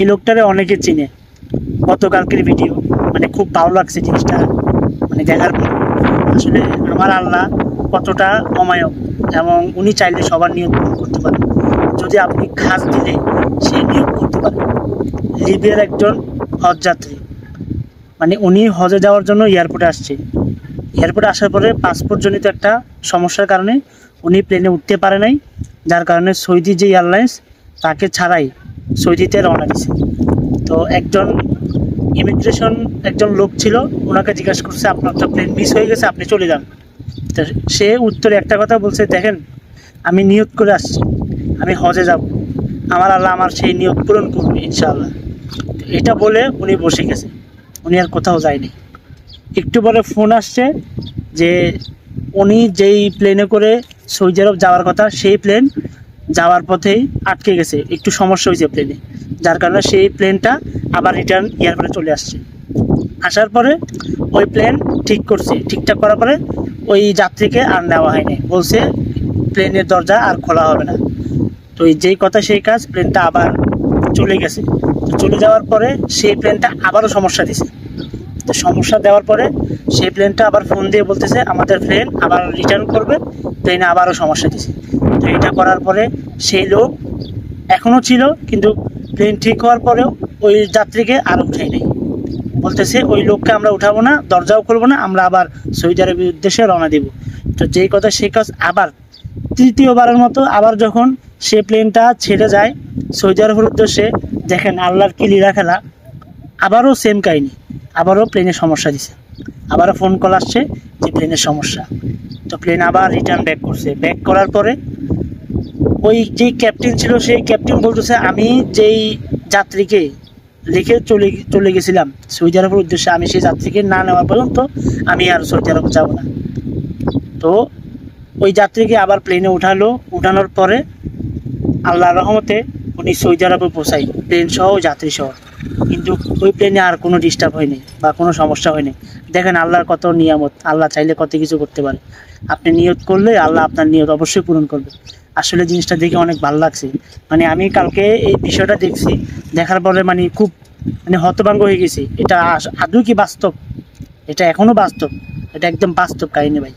এই লোকটারে অনেকে চিনে। গতকালকের ভিডিও মানে খুব ভালো লাগছে জিনিসটা মানে দেখার পর। আসলে আমার আল্লাহ কতটা অমায়ক এবং উনি চাইলে সবার নিয়ত পূরণ করতে পারে যদি আপনি খাস দিলে সেই নিয়ত করতে পারে। লিবিয়ার একজন হজযাত্রী, মানে উনি হজে যাওয়ার জন্য এয়ারপোর্টে আসছে। এয়ারপোর্টে আসার পরে পাসপোর্টজনিত একটা সমস্যার কারণে উনি প্লেনে উঠতে পারে নাই, যার কারণে সৌদি যে এয়ারলাইন্স তাকে ছাড়াই সৌদিতে রওনা দিছে। তো একজন ইমিগ্রেশন একজন লোক ছিল, ওনাকে জিজ্ঞাসা করছে আপনার তো প্লেন মিস হয়ে গেছে, আপনি চলে যান। তো সে উত্তরে একটা কথা বলছে, দেখেন আমি নিয়ত করে আসছি, আমি হজে যাব, আমার আল্লাহ আমার সেই নিয়ত পূরণ করবে ইনশাআল্লাহ। এটা বলে উনি বসে গেছে, উনি আর কোথাও যায়নি। একটু পরে ফোন আসছে যে উনি যেই প্লেনে করে সৌদি আরব যাওয়ার কথা সেই প্লেন যাওয়ার পথেই আটকে গেছে, একটু সমস্যা হয়েছে প্লেনে, যার কারণে সেই প্লেনটা আবার রিটার্ন এয়ারপোর্টে চলে আসছে। আসার পরে ওই প্লেন ঠিক করছে, ঠিকঠাক করার পরে ওই যাত্রীকে আর নেওয়া হয়নি, বলছে প্লেনের দরজা আর খোলা হবে না। তো যেই কথা সেই কাজ, প্লেনটা আবার চলে গেছে। তো চলে যাওয়ার পরে সেই প্লেনটা আবারও সমস্যা দিছে। তো সমস্যা দেওয়ার পরে সেই প্লেনটা আবার ফোন দিয়ে বলতেছে আমাদের প্লেন আবার রিটার্ন করবে, প্লেনে আবারও সমস্যা দিছে। তো এটা করার পরে সেই লোক এখনও ছিল, কিন্তু প্লেন ঠিক হওয়ার পরেও ওই যাত্রীকে আর উঠাই নাই, বলতেছে ওই লোককে আমরা উঠাবো না, দরজাও খুলবো না, আমরা আবার সৌদি আরবের উদ্দেশ্যে রওনা দিব। তো যেই কথা সেই কাজ আবার তৃতীয়বারের মতো আবার যখন সে প্লেনটা ছেড়ে যায় সৌদি আরবের উদ্দেশ্যে, দেখেন আল্লাহর কি লীলা খেলা, আবারও সেম কাহিনি, আবারও প্লেনের সমস্যা দিছে, আবারও ফোন কল আসছে যে প্লেনের সমস্যা। তো প্লেন আবার রিটার্ন ব্যাক করছে। ব্যাক করার পরে ওই যেই ক্যাপ্টেন ছিল সেই ক্যাপ্টেন বলতেছে আমি যেই যাত্রীকে রেখে চলে গেছিলাম সৌদি আরবের উদ্দেশ্যে, আমি সেই যাত্রীকে না নেওয়া পর্যন্ত আমি আর সৌদি আরব যাব না। তো ওই যাত্রীকে আবার প্লেনে উঠানোর পরে আল্লাহর রহমতে উনি সৌদি আরবে পৌঁছাই, প্লেন সহ যাত্রী সহ, কিন্তু ওই প্লেনে আর কোনো ডিস্টার্ব হয়নি বা কোনো সমস্যা হয়নি। দেখেন আল্লাহর কত নিয়ামত, আল্লাহ চাইলে কত কিছু করতে পারে। আপনি নিয়ত করলে আল্লাহ আপনার নিয়ত অবশ্যই পূরণ করবে। আসলে জিনিসটা দেখে অনেক ভালো লাগছে, মানে আমি কালকে এই বিষয়টা দেখছি, দেখার পরে মানে খুব মানে হতভম্ব হয়ে গেছি। এটা আদৌ কি বাস্তব? এটা এখনও বাস্তব, এটা একদম বাস্তব কাহিনী ভাই।